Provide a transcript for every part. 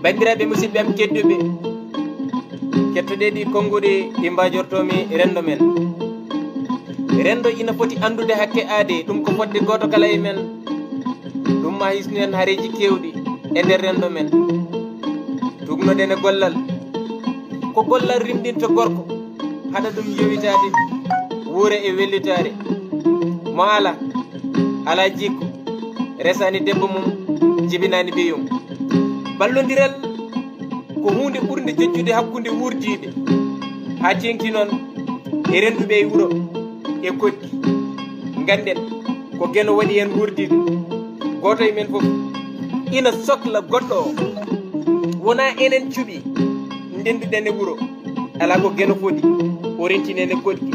bandiraɓe musidɓe am tedduɓe kettoɗe ɗi konnguɗi ɗi mbajortomi rendo men. Rendo ina foti andude hakke aade ɗum ko fodde goto kala e men. ɗum ma hisnu en haareji kewɗi e nder rendo men. tugnoɗen e gollal ko gollal rimɗinto gorko haɗa ɗum yowitade wuure e wellitare mo ala jikku resani debbo mum jibinani ɓiyum. ballodiral ko hunde ɓurde jejjude hakkude wurdiɓe ha tengti noon e renduɓe e wuuro e koddi. ganden ko gueno waɗi hen wurdiɓe goto e men foof ina sohla goɗɗo o wona enen cuuɓi ndenduɗen e wuuro ala ko gueno foɗi o rentinene koddi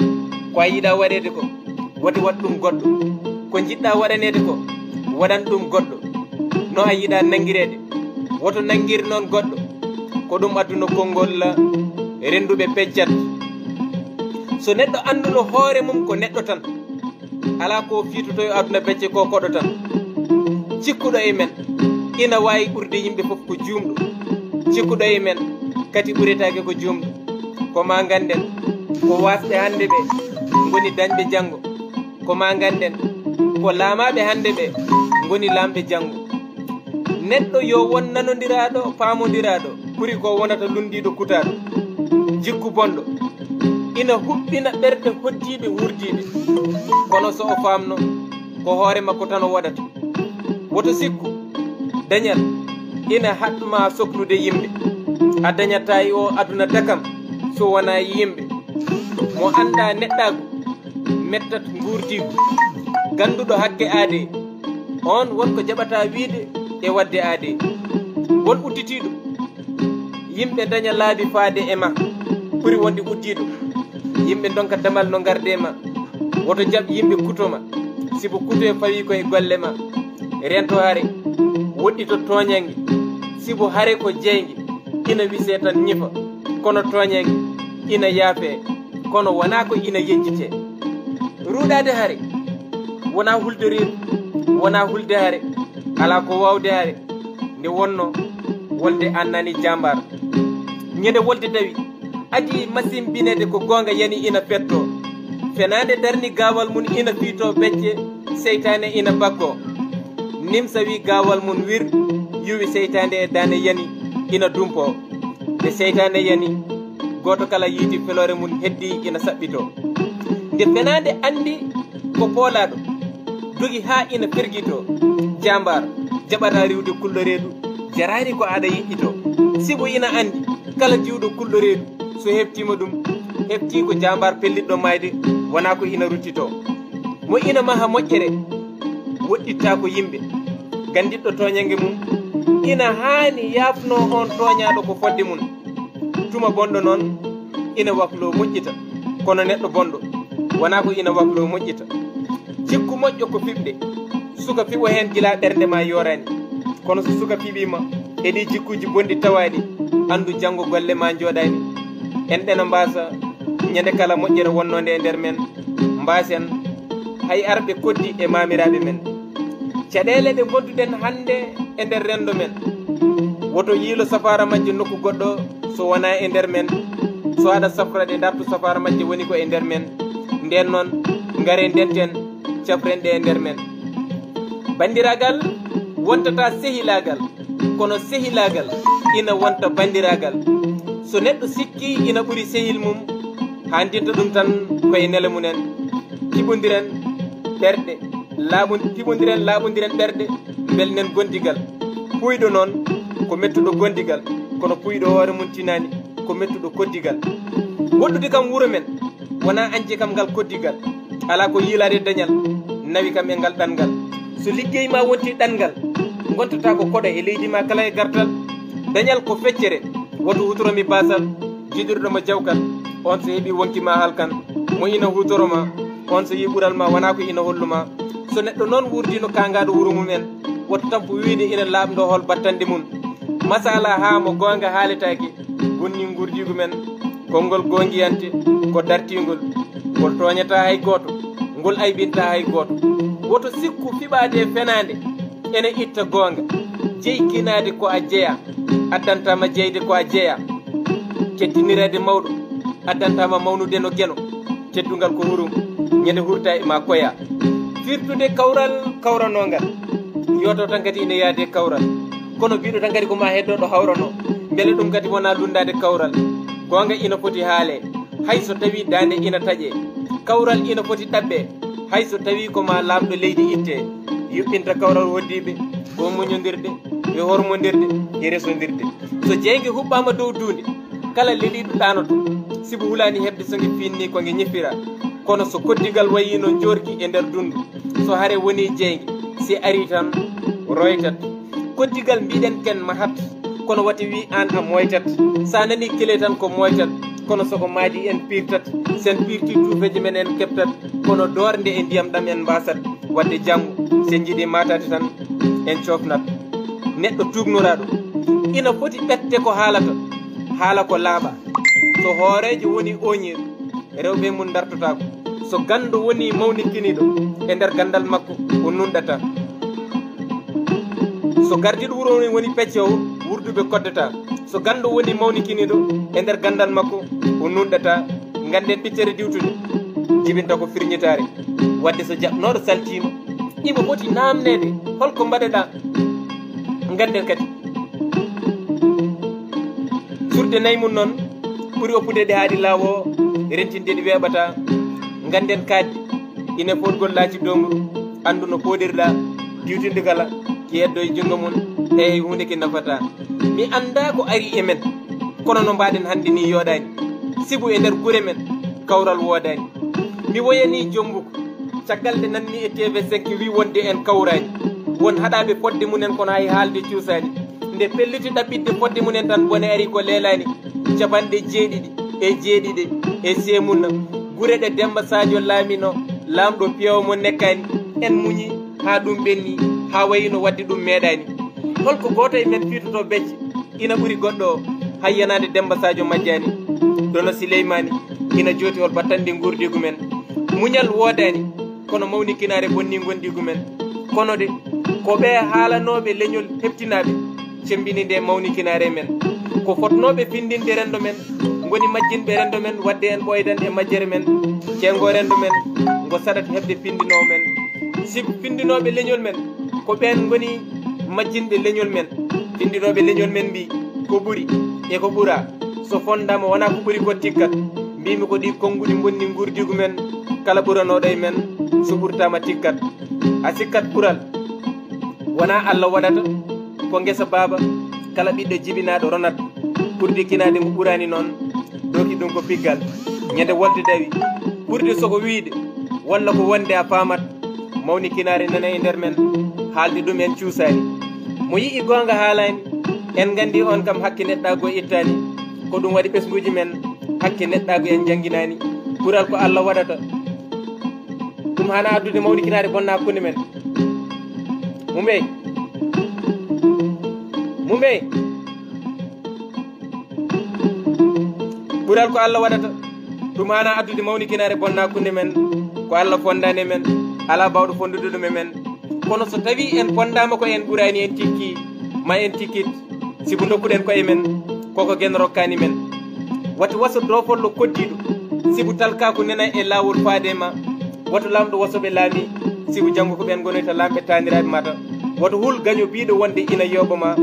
ko a yiiɗa waɗede ko wati wat ɗum goɗɗo ko jiɗɗa waɗanede ko waɗan ɗum goɗɗo no a yiiɗa nanguirede woto nanguir noon goɗɗo ko ɗum adduno konngol renduɓe peccat. so neɗɗo anduno hoore mum ko neɗɗo tan ala ko fiitoto e aduna becce ko koɗo tan. cikkuɗo e men ina wawi ɓurde yimɓe foof ko jumɗo, cikkuɗo e men kadi ɓuretake ko jumɗo. koma ganden ko wasɓe hande ɓe goni dañɓe janggo, koma ganden ko laamaɓe hande ɓe goni lamɓe janggo. neɗɗo yo won nanodiraɗo pamodiraɗo ɓuuri ko wonata lundiɗo kutaɗo. jikku bonɗo ina huɓɓina ɓerɗe hoddiɓe wurdiɓe, kono so o famno ko hoore makko tan o waɗata. woto sikku dañal ina haɗma soklude yimɓe, a dañata e o aduna dakam so wona yimɓe. mo anda neɗɗago mettat gurdigu ganduɗo hakke aade on wonko jaɓata wiide e wadde aade. won udditiɗo yimɓe daña laabi faade e ma ɓuuri wonde uddiɗo yimɓe donka damal no garde ma. woto jaɓ yimɓe kutoma sibo kuto e fawi koye golle ma. rento haare woɗɗito toñangue sibo haare ko jeygue ina wise tan ñifa, kono toñangue ina yaafe kono wona ko ina yejjite. ruuɗade haare wona hulde reedu, wona hulde haare, ala ko wawde haare nde wonno wolde annani jambar. ñande wolde tawi adi machine binede ko gonga yani ina fetto fenade darni gawal mun ina fiito becce seytane ina bakko. nimsa wi gawal mun wir yuwi seytande e dane yani ina dumpo. nde seytane yani goto kala yiiti felore mun heddi ina saɓɓito. nde fenade andi ko poolaɗo dogi ha ina firguito jambar jaɓata riwde kulɗo reedu jarani ko aɗa yiɗɗito. sibo ina andi kala jiwɗo kulɗo reedu so heftima ɗum hefti ko jambar pelliɗɗo mayde wona ko ina ruttito. mo ina maha moƴƴere woɗɗitta ko yimɓe gandiɗɗo toñangue mum ina haani yafno on toñaɗo ko fodde mum. tuma bonɗo noon ina waklo moƴƴita, kono neɗɗo bonɗo wona ko ina waklo moƴƴita. jikku moƴƴo ko fiɓde, suka fiɓo hen gila ɓernde ma yorani, kono so suka fiɓima eɗi jikkuji bonɗi tawaɗi andu janggo golle ma joɗani. en ɗena mbasa ñande kala moƴƴere wonnode e nder men mbasen hay arɓe koddi e mamiraɓe men. caɗele ɗe gonduɗen hande e nder rendo men woto yiilo safara majje nokku goɗɗo so wona e nder men. so aɗa safra ɗe dartu safara majje woni ko e nder men. nden noon ngare ndenten cafrenɗe e nder men. bandiragal wontata sehilagal, kono sehilagal ina wonta bandiragal. so neɗɗo sikki ina ɓuuri sehil mum handinta ɗum tan koye nele munen. tiɓodiren ɓerɗe tiɓodiren laaɓodiren ɓerɗe belnen gondigal. puyɗo noon ko mettuɗo gondigal, kono puyɗo hoore mum tinani ko mettuɗo koddigal. woɗɗude kam wuuro men wona anje kam ngal koddigal, ala ko yiilade dañal nawi kam e ngal ɗangal. so liggey ma wonti ɗangal gontata ko koɗo e leydi ma kala e gartal. dañal ko feccere woto hutoromi basal jiɗirɗomo jawkal. on so heeɓi wonkima halkan mo ina hutoroma on so yi ɓural ma wona ko ina holluma. so neɗɗo noon wurdino kangaɗo wuuro mumen woto tampo wiide ina laaɓdo hol battande mum. masala ha mo gonga haaletake gonni gurdigu men konngol gongiyante ko dartigol ngol toñata hay goto, ngol aybinta hay goto. woto sikku fiɓade fenade ene itta gonga jeykinade ko a jeeya addantama jeyde ko a jeeya kettinirede mawɗo addantama mawnude no gueno teddugal ko hurum ñande hurta e ma koya firtude kawral kawranogal yoto tan kadi ine yaade kawral kono biɗo tan kadi koma heddoɗo hawrano beele ɗum kadi wona lundade kawral gonga ina foti haale hayso tawi dande ina taƴe kawral ina foti ɗaɓɓe hayso tawi koma lamɗo leydi itte yuɓɓinta kawral woddiɓe ko muñodirde e hormodirde e resodirde so jeygue huɓɓama dow dunde kala leɗiɗo ɗanoto sibo hulani hebde sogue finni kogue ñiffira kono so koddigal wayino jorki e nder dundu so haare woni jeygue si ari tan roytat koddigal mbiɗen ken mahat kono wati wi an a moytat sa nani kele tan ko moytat kono soko maaji en pirtat sen pirti tuufeji men en keptat kono dorde e ndiyam ɗam en mbasat wadde janggo sen jiiɗi matade tan en cofnat neɗɗo tugnoraɗo ina foti ɓette ko haalata haala ko laaɓa so hoorejo woni oñir rewɓe mum dartotako so gando woni mawnikkiniɗo e nder gandal makko o nunɗata so gardiɗo wuuro woni peccowo wurduɓe koddata so gando woni mawnikkiniɗo e nder gandal makko o nunɗata ganden ɓiccere diwtude jibinta ko firñitare wadde so jaɓnoɗo saltima imo foti namnede holko mbaɗeɗa ganden kadi surde nayyi mum noon ɓuuri oppude ɗe haaɗi laawo rentinde ɗi weeɓata ganden kaaddi ine fotgol laaci domru andu no poɗirɗa diwtinde kala ki heddo e jungo mum e hunde ki nafata mi anda ko ari e men kono no mbaɗen hannde ni yooɗani sibu e nder guure men kawral woodani mi woyani jombuko caggal nde nanmi e TV5 wi wonde en kawrani won haɗaɓe fodde munen kono hay haalde cuusani nde pelliti ɗaɓɓitde fodde munen tan bone ari ko leelani capanɗe jeeɗiɗi e semunna gure ɗe Demba Sadio laamino lamɗo piyawo mo nekkani en muñi ha ɗum ɓenni ha wayino wadde ɗum meeɗani holko goto e men fiitoto becce ina ɓuuri goɗɗo o hayyanade Demba Sadio majjani dono Sileymani ina jooti hol battande gurdigu men muñal woodani kono mawnikinare bonni gondigu men kono de ko ɓe haalanoɓe leñol heɓtinaɓe cembini nde mawnikinare men ko fotnoɓe findinde rendo men goni majjinɓe rendo men wadde en ɓoydan e majjere men cengo rendo men ngo saɗat heɓde pindinowo men si pindinoɓe leñol men ko ɓen goni majjinɓe leñol men pindinoɓe leñol men mbi ko ɓuuri e ko ɓuura so fondama wona ko ɓuuri ko tikkat mbimi ko ɗi konnguɗi bonni gurdigu men kala ɓuranoɗo e men so ɓurtama tikkat a sikkat ɓuural wona Allah waɗata ko guesa baba kala ɓiɗɗo jibinaɗo ronat ɓurdi kinade mo ɓurani noon doki ɗum ko piggal ñande wolde dawi ɓurdi soko wiide walla ko wonde a famat mawni kinare nana e nder men haalde ɗum en cuusani mo yii gonga haalani en gandi on kam hakke neɗɗago ittani ko ɗum waɗi ɓesguji men hakke neɗɗago en jangguinani ɓuural ko Allah waɗata ɗum hana addude mawni kinare bonna hakkude men mumbey ɓuural ko Allah waɗata ɗum hana addude mawnikinare bonna hakkude men ko Allah fondani men ala bawɗo fondude ɗum e men kono so tawi en fondama ko en ɓurani en tikki ma en tikkit sibo dokkuɗen koye men koko gen rokkani men wati waso dofollo koddiɗo sibo talka ko nena e lawol faadema woto lamɗo wasoɓe laami sibo janggo ko ɓen gonoyta lamɓe taniraɓe mata woto hul gaño biɗo wonde ina yoɓoma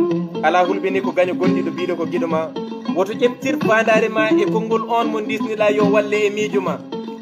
ala hulɓe ni ko gaño gonɗiɗo biɗo ko guiɗo ma woto ƴeftir fandare ma e konngol on mo disniɗa yo walle e miijo ma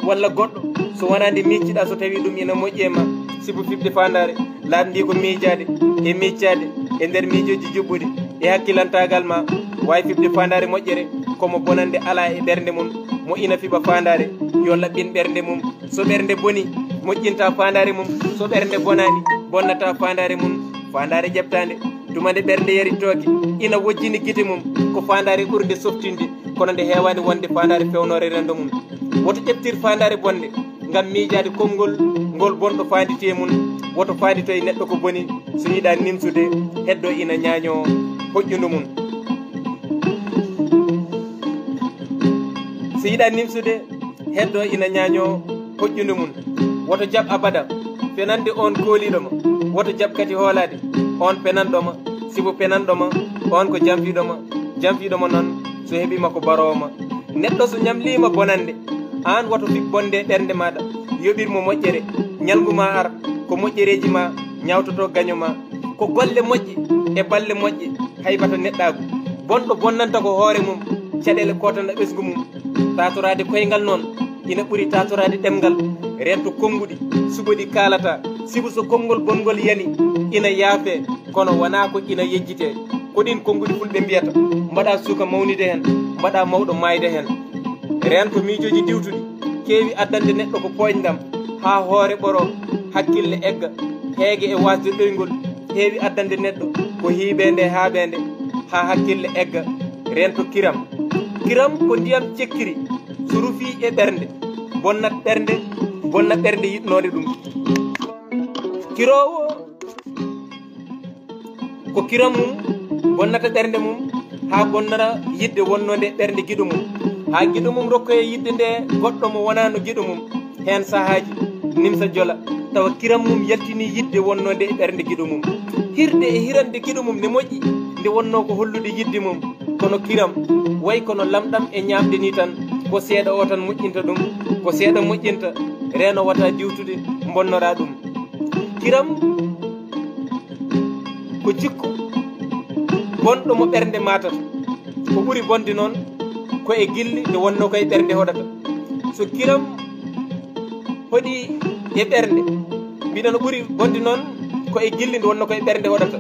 walla goɗɗo so wonande micciɗa so tawi ɗum ina moƴƴi e ma sibo fibde fandare laaɓi ndi ko miijade e miccade e nder miijoji juɓɓuɗi e hakkilantagal ma wawi fibde fandare moƴƴere komo bonande ala e ɓernde mum mo ina fiɓa fandare yo laɓɓin ɓernde mum so ɓernde boni moƴƴinta fandare mum so ɓernde bonani bonnata fandare mum fandare ƴeɓtande tuma nde ɓernde yaritoke ina wojjini guite mum ko fandare ɓurde softinde kono nde hewani wonde fandare fewnore rendo mum woto ƴeftir fandare bonde gam miijade konngol ngol bonɗo fandite mum woto fandito e neɗɗo ko boni so yiiɗa nimsude heddo ina ñaño hoƴƴudu mum so yiiɗa nimsude heddo ina ñaño hoƴƴudu mum woto jaɓ abada fenande on kooliɗoma woto jaɓ kadi hoolade on penanɗoma sibo penanɗoma on ko jamfiɗoma noon so heeɓima ko barowoma. Neɗɗo so ñamlima bonande an woto fik bonde ɓernde maɗa yoɓirmo moƴƴere ñalguma ar ko moƴƴereji ma ñawtoto gaño ma ko golle moƴƴe e balle moƴƴe haybata neɗɗagu bonɗo bonnanta ko hoore mum caɗele kotana ɓesgu mum. tatorade koyngal noon ina ɓuuri tatorade ɗemgal rento konnguɗi suɓoɗi kalata sibu so konngol bongol yani ina yaafe kono wona ko ina yejjite ko ɗin konnguɗi fulɓe mbiyata mbaɗa suuka mawnide hen mbaɗa mawɗo mayde hen. rento miijoji diwtuɗi keewi addande neɗɗo ko poñɗam ha hoore ɓoro hakkille egga heege e wasde ɗoygol heewi addande neɗɗo ko hiiɓende haaɓende ha hakkille egga. rento kiram ko ndiyam cekkiri so rufi e ɓernde bonnat ɓernde yiɗnode ɗum. kirowo ko kiram mum bonnata ɓernde mum ha bonnata yidde wonnode ɓernde giɗo mum ha giɗo mum rokkoye yidde nde goɗɗo mo wonano giɗo mum hen sahaji nimsa jola tawa kiram mum yaltini yidde wonnode e ɓernde giɗo mum. hirde e hirande giɗo mum ne moƴƴi nde wonno ko hollude yidde mum kono kiram way kono lamɗam e ñamde ni tan ko seeɗa o tan moƴƴinta ɗum ko seeɗa moƴƴinta reno wata diwtude bonnora ɗum. kiram ko jikku bonɗo mo ɓernde matata ko ɓuuri bonde noon ko e gilli nde wonno koye ɓernde hoɗata. so kiram hoɗi e ɓernde mbiɗa no ɓuuri bonde noon ko e gilli nde wonno koye ɓernde hoɗata.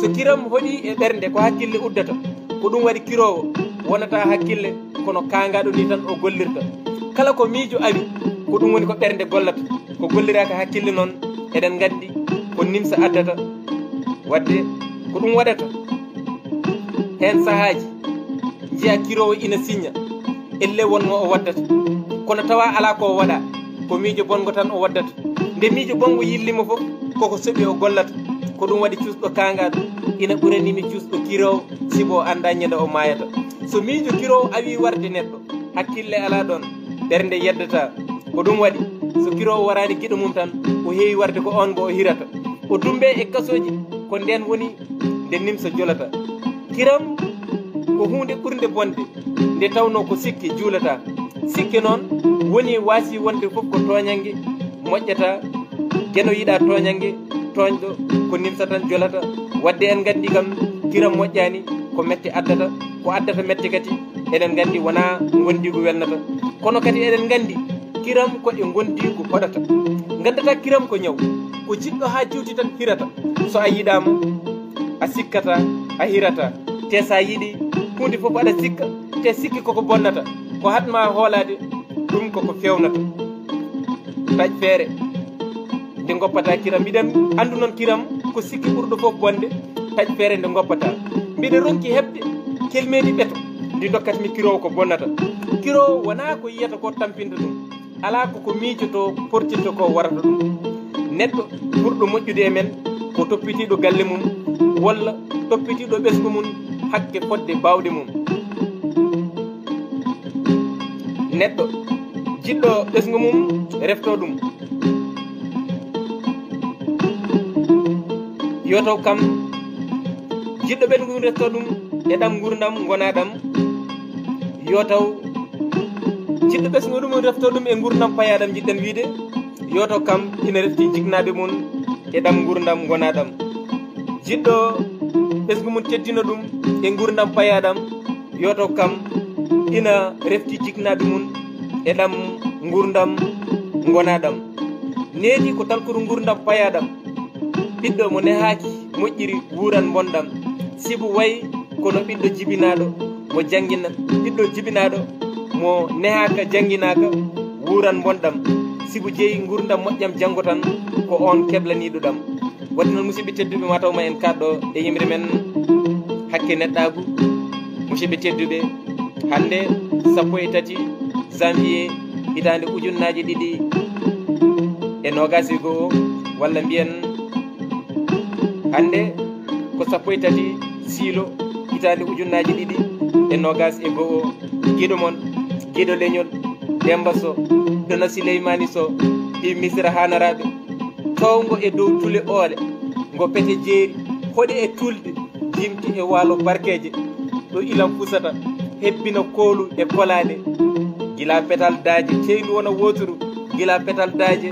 so kiram hoɗi e ɓernde ko hakkille uddata ko ɗum waɗi kirowo wonata hakkille kono kangaɗo ni tan o gollirta. kala ko miijo awi ko ɗum woni ko ɓernde gollata ko golliraka hakkille noon eɗen gandi ko nimsa addata wadde ko ɗum waɗata hen sahaji jiya kirowo ina signa elle wonmo o waddata kono tawa ala ko waɗa ko miijo bongo tan o waddata. nde miijo bongo yillimo fof koko soɓi o gollata ko ɗum waɗi cuusɗo kangaɗo ina ɓuranimi cuusɗo kirowo sibo anda ñande o mayata. so miijo kirowo awi warde neɗɗo hakkille ala ɗon ɓernde yeddata ko ɗum waɗi so kirowo warani giɗo mum tan o heewi warde ko on bo o hirata o dumbe e kasoji ko nden woni nde nimsa jolata. kiram ko hunde ɓurde bonde nde tawno ko sikke juulata. sikke noon woni waasi wonde fof ko toñangue moƴƴata gueno yiiɗa toñangue toñɗo ko nimsa tan jolata. wadde en gandi kam kiram moƴƴani ko mette addata ko addata mette kadi eɗen gandi wona gondigu welnata kono kadi eɗen gandi kiram ko e gondigu hoɗata. gandata kiram ko ñaw ko jiɗɗo ha juuti tan hirata. so a yiɗama a sikkata a hirata te sa yiiɗi hunde fof aɗa sikka te sikki koko bonnata ko hatma hoolade ɗum koko fewnata. taƴ feere nde goppata kiram mbiɗen andu noon kiram ko sikki ɓurɗo fof bonde taƴ feere nde goppata. mbiɗa ronki heɓde kelmeɗi ɓeeto ndi dokkatmi kirowo ko bonnata. kirowo wona ko yiyata ko tampinta ɗum ala koko miijoto portinta ko warata ɗum. neɗɗo ɓurɗo moƴƴude e men ko toppitiɗo galle mum walla toppitiɗo ɓesgu mum hakke fodde bawɗe mum. neɗɗo jiɗɗo ɓesgu mum refto ɗum yotaw kam jiɗɗo ɓesgu mum refto ɗum e ɗam gurdam gonaɗam yotaw jiɗɗo ɓesgu ɗum refto ɗum e gurdam payaɗam jiɗɗen wiide yotaw kam ina refti jignaɓe mum e ɗam gurdam gonaɗam. jiɗɗo ɓesgu mum teddino ɗum e gurdam payaɗam yotaw kam ina refti jignaɓe mum e ɗam gurdam gonaɗam. needi ko talkudu gurdam payaɗam ɓiɗɗo mo nehaki moƴƴiri wuran bonɗam sibu wayi kono ɓiɗɗo jibinaɗo mo jangina ɓiɗɗo jibinaɗo mo nehaka janginaka wuran bonɗam sibu jeeyi gurdam moƴƴam janggo tan ko on keblaniɗo ɗam. wadde noon musidɓe tedduɓe mataw ma en kaɗɗo e yimre men hakke neɗɗagu. musidɓe tedduɓe hande 13 janvier hitande ujunnaje 2021 walla mbiyen hande ko 13 siilo hitande ujunnaje 2021 guiɗo mon guiɗo leñol Demba Sow Dona Souleymani Sow ɗi misira hanaraɓe towgo e dow tule oole ngo pete jeeri hoɗi e tulde jimti e waalo barkeje ɗo ilam fusata hebbina koolu e kolade gila petal daje ceyndu wona woturu gila petal daje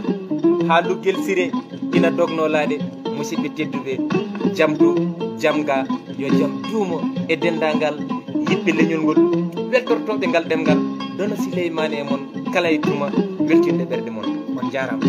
ha luggel siré ina dogno laade musidɓe tedduɓe jamdu jamga yo jam duumo e dendagal yiɓɓe leñol ngol weltortoɓe ngal ɗemgal dono Souleymane e mon kala e tuma weltinde ɓerɗe mon on jarama